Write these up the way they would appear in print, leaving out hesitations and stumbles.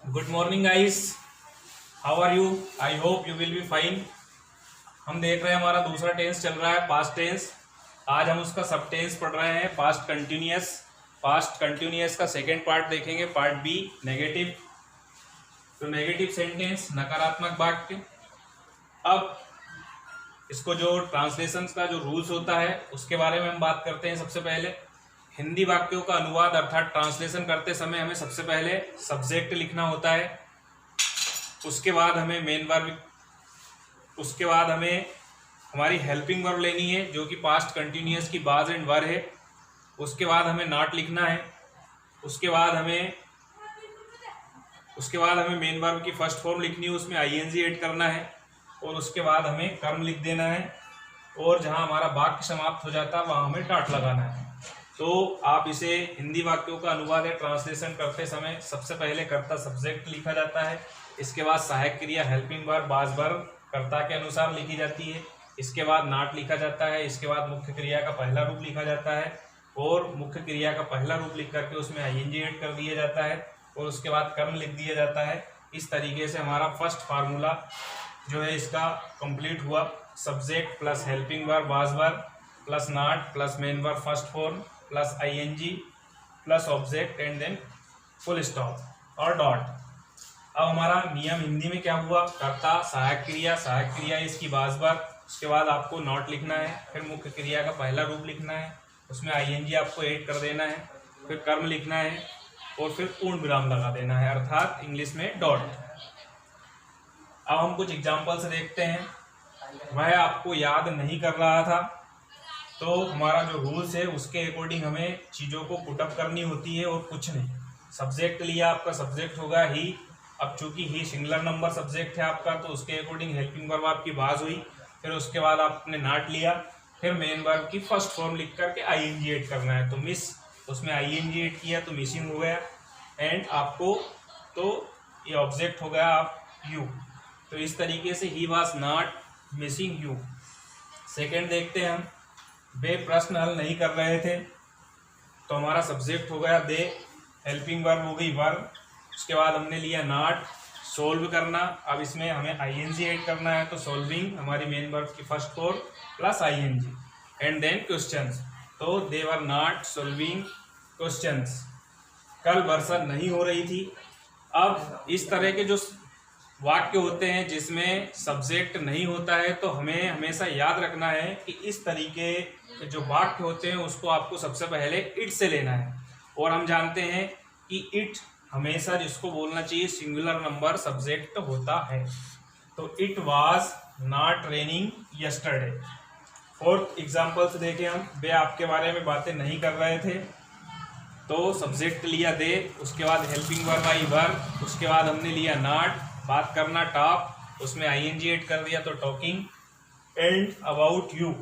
Good morning guys, how are you? I hope you will be fine. हम देख रहे हैं हमारा दूसरा टेंस चल रहा है, पास्ट टेंस। आज हम उसका सब टेंस पढ़ रहे हैं, पास्ट कंटिन्यूअस। पास्ट कंटिन्यूअस का सेकेंड पार्ट देखेंगे, पार्ट बी, नेगेटिव। तो नेगेटिव सेंटेंस, नकारात्मक वाक्य। अब इसको जो ट्रांसलेशन का जो रूल्स होता है उसके बारे में हम बात करते हैं। सबसे पहले हिंदी वाक्यों का अनुवाद अर्थात ट्रांसलेशन करते समय हमें सबसे पहले सब्जेक्ट लिखना होता है, उसके बाद हमें मेन वर्ब, उसके बाद हमें हमारी हेल्पिंग वर्ब लेनी है जो कि पास्ट कंटिन्यूअस की बाज एंड वर है। उसके बाद हमें नॉट लिखना है। उसके बाद हमें मेन वर्ब की फर्स्ट फॉर्म लिखनी है, उसमें आईएनजी ऐड करना है। और उसके बाद हमें कर्म लिख देना है, और जहां हमारा वाक्य समाप्त हो जाता है वहां हमें डॉट लगाना है। तो आप इसे हिंदी वाक्यों का अनुवाद या ट्रांसलेशन करते समय सबसे पहले कर्ता सब्जेक्ट लिखा जाता है, इसके बाद सहायक क्रिया हेल्पिंग वर्ब बाज वर्ब कर्ता के अनुसार लिखी जाती है, इसके बाद नॉट लिखा जाता है, इसके बाद मुख्य क्रिया का पहला रूप लिखा जाता है, और मुख्य क्रिया का पहला रूप लिख करके उसमें आईएनजी ऐड कर दिया जाता है, और उसके बाद कर्म लिख दिया जाता है। इस तरीके से हमारा फर्स्ट फार्मूला जो है इसका कंप्लीट हुआ। Subject plus helping verb was verb plus not plus main verb first form plus ING plus object and then full stop और डॉट। अब हमारा नियम हिंदी में क्या हुआ? कर्ता सहायक क्रिया इसकी बाज वर्ब, उसके बाद आपको नॉट लिखना है, फिर मुख्य क्रिया का पहला रूप लिखना है, उसमें आईएनजी आपको ऐड कर देना है, फिर कर्म लिखना है, और फिर पूर्ण विराम लगा देना है, अर्थात इंग्लिश में डॉट। अब हम कुछ एग्जाम्पल्स देखते हैं। वह आपको याद नहीं कर रहा था, तो हमारा जो रूल्स है उसके अकॉर्डिंग हमें चीज़ों को पुटअप करनी होती है और कुछ नहीं। सब्जेक्ट लिया, आपका सब्जेक्ट होगा ही। अब चूंकि ही सिंगुलर नंबर सब्जेक्ट है आपका, तो उसके अकॉर्डिंग हेल्पिंग वर्ब आपकी बाज हुई। फिर उसके बाद आपने नॉट लिया, फिर मेन वर्ब की फर्स्ट फॉर्म लिख करके आईएनजी ऐड करना है, तो मिस, उसमें आईएनजी ऐड किया तो मिसिंग हो गया। एंड आपको तो ये ऑब्जेक्ट हो गया आप यू। तो इस तरीके से he was not missing you. Second देखते हैं हम, वे प्रश्न हल नहीं कर रहे थे, तो हमारा सब्जेक्ट हो गया दे, हेल्पिंग वर्ब हो गई वर्ब, उसके बाद हमने लिया नॉट, सोल्व करना। अब इसमें हमें आईएनजी ऐड करना है, तो सोल्विंग हमारी मेन वर्ब की first form plus ING and then questions. तो they were not solving questions. कल वर्षा नहीं हो रही थी। अब इस तरह के जो वाक्य होते हैं जिसमें सब्जेक्ट नहीं होता है, तो हमें हमेशा याद रखना है कि इस तरीके के जो वाक्य होते हैं उसको आपको सबसे पहले इट से लेना है। और हम जानते हैं कि इट हमेशा जिसको बोलना चाहिए सिंगुलर नंबर सब्जेक्ट होता है। तो it was not raining yesterday. Fourth examples देखें हम, वे आपके बारे में बातें नहीं कर रहे थे, तो सब्जेक्ट लिया दे, उसके बाद हेल्पिंग वर्ब आई वर्ब, उसके बाद हमने लिया नॉट, बात करना टॉक, उसमें आईएनजी ऐड कर दिया तो टॉकिंग। एंड अबाउट यू,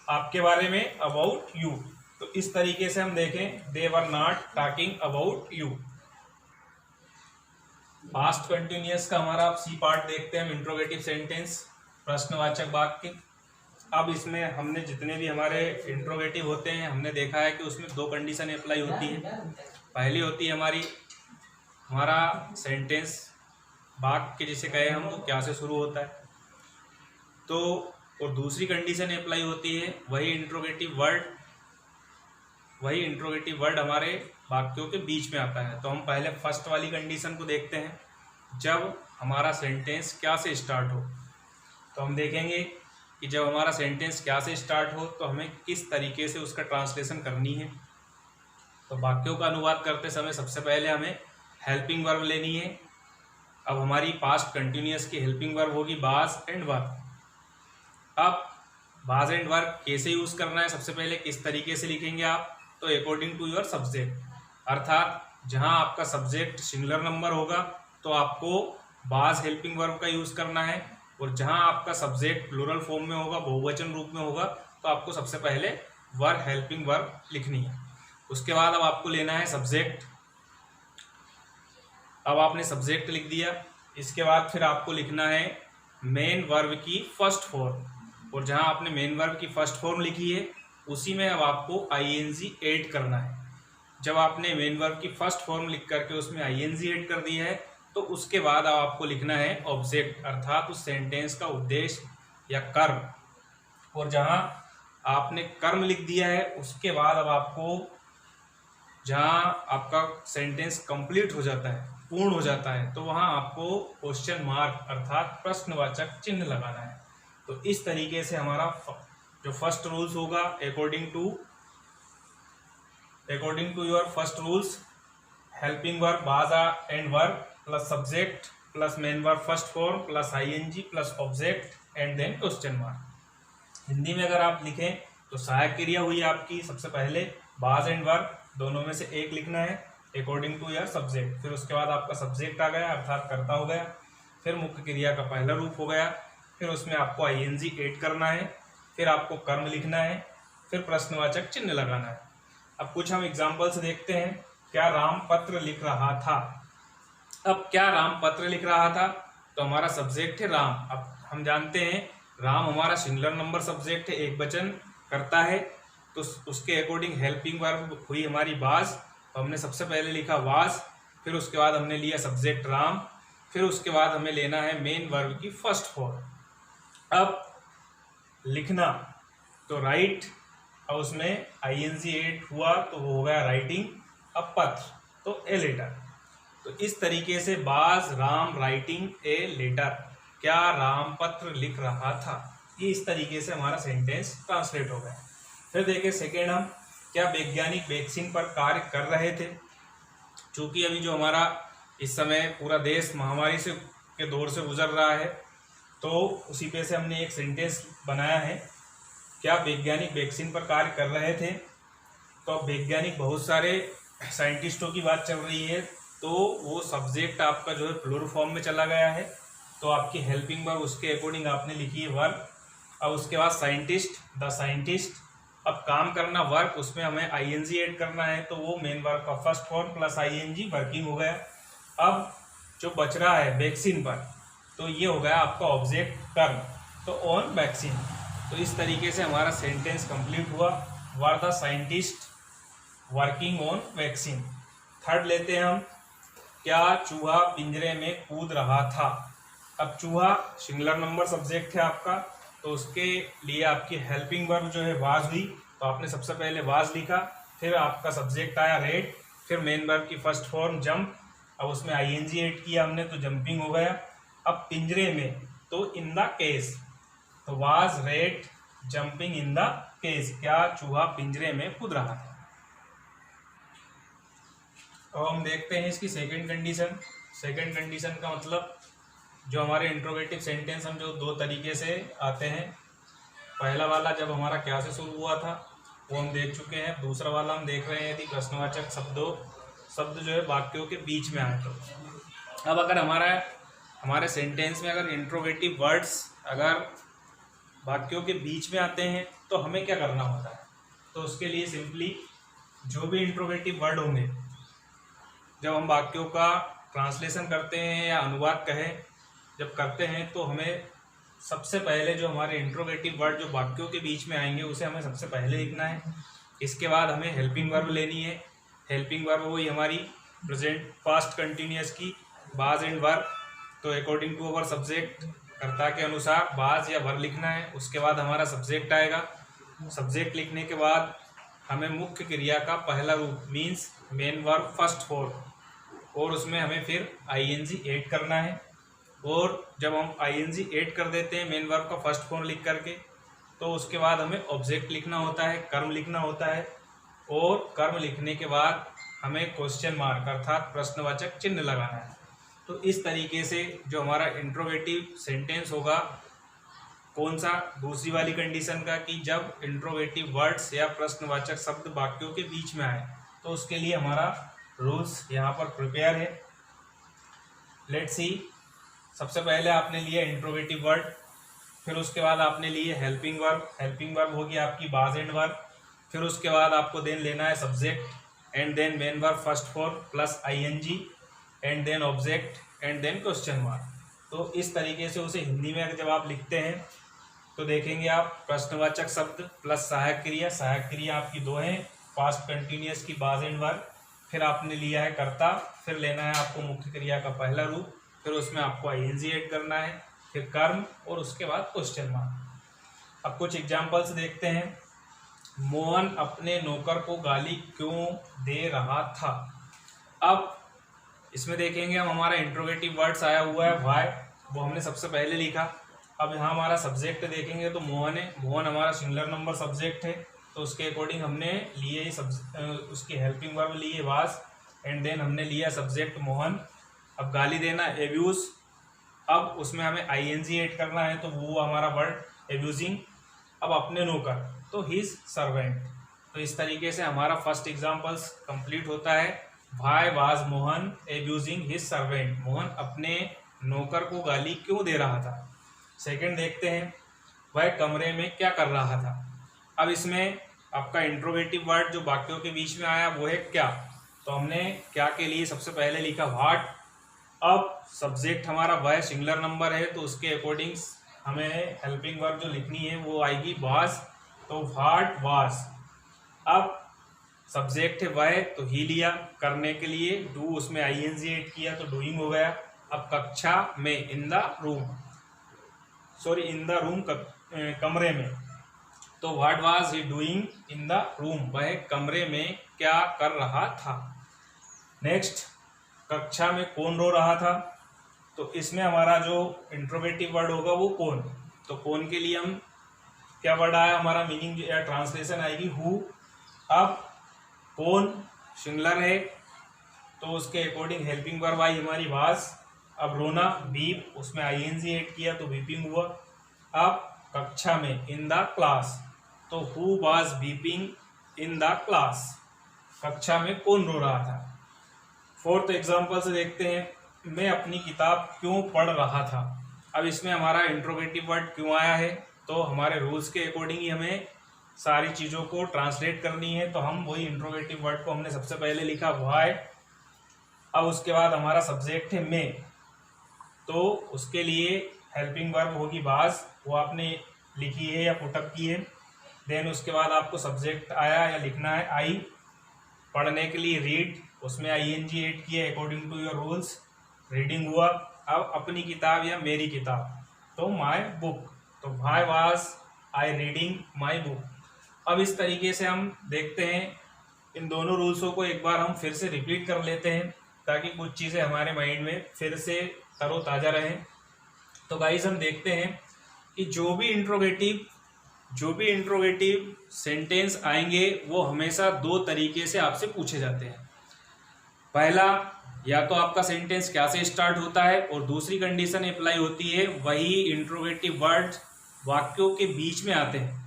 आपके बारे में अबाउट यू। तो इस तरीके से हम देखें, they were not talking about you. Past continuous का हमारा अब सी पार्ट देखते हैं हम, इंट्रोगेटिव सेंटेंस, प्रश्नवाचक वाक्य। अब इसमें हमने जितने भी हमारे इंट्रोगेटिव होते हैं हमने देखा है कि उसमें दो कंडीशन अप्लाई होती है। पहली होती है हमारा सेंटेंस वाक्य जिसे कहे हम, वो क्या से शुरू होता है, तो और दूसरी कंडीशन अप्लाई होती है वही इंट्रोगेटिव वर्ड हमारे वाक्यों के बीच में आता है। तो हम पहले फर्स्ट वाली कंडीशन को देखते हैं, जब हमारा सेंटेंस क्या से स्टार्ट हो। तो हम देखेंगे कि जब हमारा सेंटेंस क्या से स्टार्ट हो तो हमें किस तरीके से उसका ट्रांसलेशन करनी है। तो वाक्यों का अनुवाद करते समय सबसे पहले हमें हेल्पिंग वर्ब लेनी है। अब हमारी पास्ट कंटिन्यूअस की हेल्पिंग वर्ब होगी बाज एंड वर्ब। अब बाज एंड वर्ब कैसे यूज करना है, सबसे पहले किस तरीके से लिखेंगे आप, तो अकॉर्डिंग टू योर सब्जेक्ट, अर्थात जहां आपका सब्जेक्ट सिंगुलर नंबर होगा तो आपको बाज हेल्पिंग वर्ब का यूज करना है, और जहां आपका सब्जेक्ट प्लूरल फॉर्म में होगा, बहुवचन रूप में होगा, तो आपको सबसे पहले वर्ब हेल्पिंग वर्ब लिखनी है। उसके बाद अब आपको लेना है सब्जेक्ट। अब आपने सब्जेक्ट लिख दिया, इसके बाद फिर आपको लिखना है मेन वर्ब की फर्स्ट फॉर्म, और जहां आपने मेन वर्ब की फर्स्ट फॉर्म लिखी है उसी में अब आपको आईएनजी ऐड करना है। जब आपने मेन वर्ब की फर्स्ट फॉर्म लिख करके उसमें आईएनजी ऐड कर दिया है तो उसके बाद अब आपको लिखना है ऑब्जेक्ट, अर्थात उस सेंटेंस का उद्देश्य या कर्म। और जहां आपने कर्म लिख दिया है उसके बाद अब आपको, जहां आपका सेंटेंस कंप्लीट हो जाता है, पूर्ण हो जाता है, तो वहां आपको क्वेश्चन मार्क अर्थात प्रश्नवाचक चिन्ह लगाना है। तो इस तरीके से हमारा जो फर्स्ट रूल्स होगा, according to your first rules, helping verb was and verb plus subject plus main verb first form plus ING plus object and then question mark. Hindi में अगर आप लिखें तो सहायक क्रिया हुई आपकी सबसे पहले, बाज एंड वर्ब दोनों में से एक लिखना है अकॉर्डिंग टू योर सब्जेक्ट, फिर उसके बाद आपका सब्जेक्ट आ गया अर्थात कर्ता हो गया, फिर मुख्य क्रिया का पहला रूप हो गया, फिर उसमें आपको आईएनजी ऐड करना है, फिर आपको कर्म लिखना है, फिर प्रश्नवाचक चिन्ह लगाना है। अब कुछ हम एग्जाम्पल से देखते हैं। क्या राम पत्र लिख रहा था। अब क्या राम पत्र लिख रहा था, तो हमारा सब्जेक्ट है राम। अब हम जानते हैं राम हमारा सिंगुलर नंबर सब्जेक्ट है, एक वचन करता है, तो उसके अकॉर्डिंग हेल्पिंग वर्ब हुई हमारी वाज, तो हमने सबसे पहले लिखा वाज, फिर उसके बाद हमने लिया सब्जेक्ट राम, फिर उसके बाद हमें लेना है मेन वर्ब की फर्स्ट फॉर्म। अब लिखना तो राइट, और उसमें आईएनजी ऐड हुआ तो वो हो गया राइटिंग। अब पत्र तो ए लेटर। तो इस तरीके से बाज राम राइटिंग ए लेटर, क्या राम पत्र लिख रहा था, ये इस तरीके से हमारा सेंटेंस ट्रांसलेट हो गया। फिर देखिए सेकेंड, हम क्या वैज्ञानिक वैक्सीन पर कार्य कर रहे थे। चूंकि अभी जो हमारा इस समय पूरा देश महामारी से के दौर से गुजर रहा है, तो उसी पे से हमने एक सेंटेंस बनाया है, क्या वैज्ञानिक वैक्सीन पर कार्य कर रहे थे। तो अब वैज्ञानिक बहुत सारे साइंटिस्टों की बात चल रही है, तो वो सब्जेक्ट आपका जो है प्लूरल फॉर्म में चला गया है, तो आपकी हेल्पिंग वर्ब उसके अकॉर्डिंग आपने लिखी है वर्ब। अब उसके बाद साइंटिस्ट, द साइंटिस्ट। अब काम करना वर्क, उसमें हमें आईएनजी ऐड करना है, तो वो मेन वर्ब का first form plus ING working हो गया। अब जो बच रहा है वैक्सीन पर, तो ये हो गया आपका ऑब्जेक्ट कर्म, तो ऑन वैक्सीन। तो इस तरीके से हमारा सेंटेंस कंप्लीट हुआ, were the scientist working on vaccine. Third लेते हैं हम, क्या चूहा पिंजरे में कूद रहा था। अब चूहा सिंगुलर नंबर सब्जेक्ट है आपका, तो उसके लिए आपकी हेल्पिंग वर्ब जो है वाज हुई, तो आपने सबसे पहले वाज लिखा, फिर आपका सब्जेक्ट आया रेड, फिर मेन वर्ब की फर्स्ट फॉर्म जंप, अब उसमें आईएनजी ऐड किया हमने तो जंपिंग हो गया। अब पिंजरे में तो इन द केज, तो was rat jumping in the cage, क्या चूहा पिंजरे में कूद रहा था। अब हम देखते हैं इसकी सेकंड कंडीशन। सेकंड कंडीशन का मतलब जो हमारे इंट्रोगेटिव सेंटेंस हम जो दो तरीके से आते हैं, पहला वाला जब हमारा क्या से शुरू हुआ था वो हम देख चुके हैं, दूसरा वाला हम देख रहे हैं यदि प्रश्नवाचक शब्द जो है वाक्यों के बीच में आए तो। अब अगर हमारे सेंटेंस में अगर इंट्रोगेटिव वर्ड्स अगर वाक्यों के बीच में आते हैं तो हमें क्या करना होता है, तो उसके लिए सिंपली जो भी इंट्रोगेटिव वर्ड होंगे, जब हम वाक्यों का ट्रांसलेशन करते हैं या अनुवाद कहें जब करते हैं, तो हमें सबसे पहले जो हमारे इंट्रोगेटिव वर्ड जो वाक्यों के बीच में आएंगे उसे हमें सबसे पहले लिखना है। इसके बाद हमें हेल्पिंग वर्ब लेनी है। हेल्पिंग वर्ब वही हमारी प्रेजेंट पास्ट कंटिन्यूअस की बाज एंड वर्ब, तो अकॉर्डिंग टू अवर सब्जेक्ट कर्ता के अनुसार बाज या वर्ब लिखना है। उसके बाद हमारा सब्जेक्ट आएगा, सब्जेक्ट लिखने के बाद हमें मुख्य क्रिया का पहला रूप means main verb first form, और उसमें हमें फिर आईएनजी ऐड करना है। और जब हम आईएनजी ऐड कर देते हैं मेन वर्ब का फर्स्ट फॉर्म लिख करके, तो उसके बाद हमें ऑब्जेक्ट लिखना होता है, कर्म लिखना होता है, और कर्म लिखने के बाद हमें क्वेश्चन मार्क अर्थात प्रश्नवाचक चिन्ह लगाना है। तो इस तरीके से जो हमारा इंट्रोगेटिव सेंटेंस होगा, कौन सा, दूसरी वाली कंडीशन का कि जब इंट्रोगेटिव वर्ड्स या प्रश्नवाचक शब्द वाक्यों के बीच में आए, तो उसके लिए हमारा रूल्स यहाँ पर प्रिपेयर है। लेट्स सी, सबसे पहले आपने लिया इंट्रोगेटिव वर्ड, फिर उसके बाद आपने लिए हेल्पिंग वर्ब। हेल्पिंग वर्ब होगी आपकी बाज एंड वर्ब, फिर उसके बाद आपको देन लेना है subject and then main verb first form plus ING and then object and then question mark. तो इस तरीके से उसे हिंदी में जब आप लिखते हैं तो देखेंगे आप प्रश्नवाचक शब्द प्लस सहायक क्रिया। सहायक क्रिया आपकी दो हैं, पास्ट कंटिन्यूअस की बाज एंड वर्ब, फिर आपने लिया है कर्ता, फिर लेना है आपको मुख्य क्रिया का पहला रूप, फिर उसमें आपको आईएनजी ऐड करना है, फिर कर्म और उसके बाद क्वेश्चन मार्क। अब कुछ एग्जांपल्स देखते हैं। मोहन अपने नौकर को गाली क्यों दे रहा था। अब इसमें देखेंगे हम हमारा इंट्रोगेटिव वर्ड्स आया हुआ है व्हाई, वो हमने सबसे पहले लिखा। अब यहाँ हमारा सब्जेक्ट देखेंगे तो मोहन है, मोहन हमारा सिंगुलर नंबर सब्जेक्ट है, तो उसके अकॉर्डिंग हमने लिए उसकी हेल्पिंग वर्ब लिए वाज, एंड देन हमने लिया सब्जेक्ट मोहन। अब गाली देना एब्यूज, अब उसमें हमें आईएनजी ऐड करना है, तो वो हमारा वर्ड एब्यूजिंग। अब अपने नौकर तो हिज सर्वेंट। तो इस तरीके से हमारा फर्स्ट एग्जाम्पल्स कंप्लीट होता है। Why was Mohan abusing his servant, Mohan अपने नौकर को गाली क्यों दे रहा था। सेकंड देखते हैं, वह कमरे में क्या कर रहा था। अब इसमें आपका इंट्रोगेटिव वर्ड जो वाक्यों के बीच में आया वो है क्या, तो हमने क्या के लिए सबसे पहले लिखा व्हाट। अब सब्जेक्ट हमारा वह सिंगुलर नंबर है, तो उसके अकॉर्डिंग हमें हेल्पिंग वर्ब जो लिखनी है वो आएगी वाज, तो व्हाट वाज। अब सब्जेक्ट है वह, तो ही लिया करने के लिए, डू उसमें आईएनजी ऐड किया तो डूइंग हो गया। अब कक्षा में in the room, sorry in the room कमरे में, तो what was he doing in the room, वह कमरे में क्या कर रहा था। नेक्स्ट, कक्षा में कौन रो रहा था, तो इसमें हमारा जो इंट्रोगेटिव वर्ड होगा वो कौन, तो कौन के लिए हम क्या वर्ड आया हमारा मीनिंग या ट्रांसलेशन आएगी हु। अब कौन सिंगुलर है, तो उसके अकॉर्डिंग हेल्पिंग वर्ब आई हमारी वाज। अब रोना बीप, उसमें आईएनजी ऐड किया तो बीपिंग हुआ। अब कक्षा में इन द क्लास, तो who was beeping in the class, कक्षा में कौन रो रहा था। फोर्थ एग्जाम्पल से देखते हैं, मैं अपनी किताब क्यों पढ़ रहा था। अब इसमें हमारा इंट्रोगेटिव वर्ड क्यों आया है, तो हमारे रूल्स के अकॉर्डिंग ही हमें सारी चीज़ों को ट्रांसलेट करनी है, तो हम वही इंट्रोगेटिव वर्ड को हमने सबसे पहले लिखा व्हाई। अब उसके बाद हमारा सब्जेक्ट है मैं, तो उसके लिए हेल्पिंग वर्ब होगी वाज, वो आपने लिखी है या पुटअप की है। देन उसके बाद आपको सब्जेक्ट आया या लिखना है आई। पढ़ने के लिए रीड, उसमें आईएनजी ऐड किया according to your rules, reading हुआ। अब अपनी किताब या मेरी किताब, तो माय बुक, तो why was I reading my book. अब इस तरीके से हम देखते हैं, इन दोनों रूल्सों को एक बार हम फिर से रिपीट कर लेते हैं ताकि कुछ चीज़ें हमारे माइंड में फिर से तरोताज़ा रहें। तो गाइस हम देखते हैं कि जो भी इंट्रोगेटिव सेंटेंस आएंगे वो हमेशा दो तरीके से आपसे पूछे जाते हैं। पहला, या तो आपका सेंटेंस क्या से स्टार्ट होता है, और दूसरी कंडीशन अप्लाई होती है वही इंट्रोगेटिव वर्ड वाक्यों के बीच में आते हैं।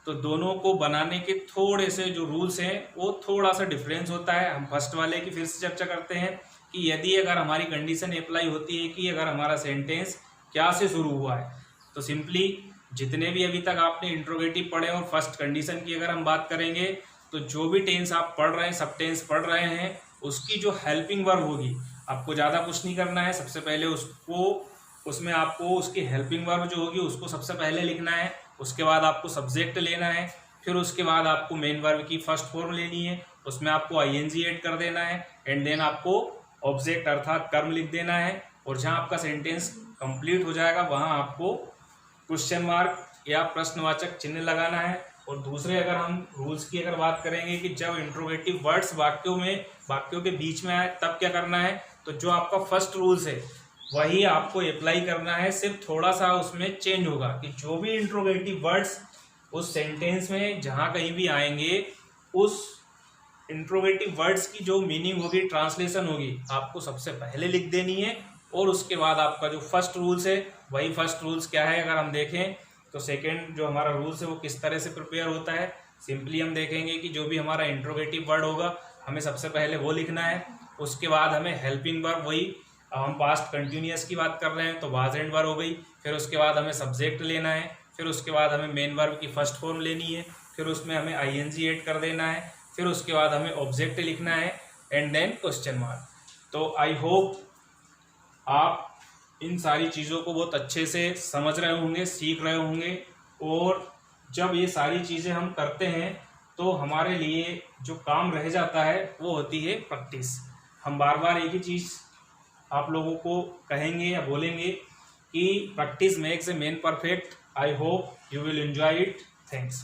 तो दोनों को बनाने के थोड़े से जो रूल्स हैं वो थोड़ा सा डिफरेंस होता है। हम फर्स्ट वाले की फिर से चर्चा करते हैं कि यदि अगर हमारी कंडीशन अप्लाई होती है कि अगर हमारा सेंटेंस क्या से शुरू हुआ है, तो सिंपली जितने भी अभी तक आपने इंट्रोगेटिव पढ़े और फर्स्ट कंडीशन की अगर हम बात करेंगे, तो जो भी टेंस आप पढ़ रहे हैं, सब टेंस पढ़ रहे हैं, उसकी जो हेल्पिंग वर्ब होगी, आपको ज़्यादा कुछ नहीं करना है। सबसे पहले उसमें आपको उसकी हेल्पिंग वर्ब जो होगी उसको सबसे पहले लिखना है। उसके बाद आपको सब्जेक्ट लेना है, फिर उसके बाद आपको मेन वर्ब की फर्स्ट फॉर्म लेनी है, उसमें आपको आईएनजी ऐड कर देना है, एंड देन आपको ऑब्जेक्ट अर्थात कर्म लिख देना है। और जहाँ आपका सेंटेंस कंप्लीट हो जाएगा वहाँ आपको क्वेश्चन मार्क या प्रश्नवाचक चिन्ह लगाना है। और दूसरे अगर हम रूल्स की अगर बात करेंगे कि जब इंट्रोगेटिव वर्ड्स वाक्यों के बीच में आए तब क्या करना है, तो जो आपका फर्स्ट रूल्स है वही आपको अप्लाई करना है, सिर्फ थोड़ा सा उसमें चेंज होगा कि जो भी इंट्रोगेटिव वर्ड्स उस सेंटेंस में जहाँ कहीं भी आएंगे, उस इंट्रोगेटिव वर्ड्स की जो मीनिंग होगी, ट्रांसलेशन होगी, आपको सबसे पहले लिख देनी है। और उसके बाद आपका जो फर्स्ट रूल्स है वही फर्स्ट रूल्स क्या है, अगर हम देखें तो सेकेंड जो हमारा रूल्स है वो किस तरह से प्रिपेयर होता है। सिंपली हम देखेंगे कि जो भी हमारा इंट्रोगेटिव वर्ड होगा हमें सबसे पहले वो लिखना है, उसके बाद हमें हेल्पिंग वर्ब, वही हम पास्ट कंटिन्यूअस की बात कर रहे हैं तो वाज एंड वर्ब हो गई, फिर उसके बाद हमें सब्जेक्ट लेना है, फिर उसके बाद हमें मेन वर्ब की फर्स्ट फॉर्म लेनी है, फिर उसमें हमें आईएनजी ऐड कर देना है, फिर उसके बाद हमें ऑब्जेक्ट लिखना है, एंड देन क्वेश्चन मार्क। तो आई होप आप इन सारी चीज़ों को बहुत अच्छे से समझ रहे होंगे, सीख रहे होंगे। और जब ये सारी चीज़ें हम करते हैं तो हमारे लिए जो काम रह जाता है वो होती है प्रैक्टिस। हम बार बार एक ही चीज़ आप लोगों को कहेंगे या बोलेंगे कि practice makes a man perfect. I hope you will enjoy it. Thanks.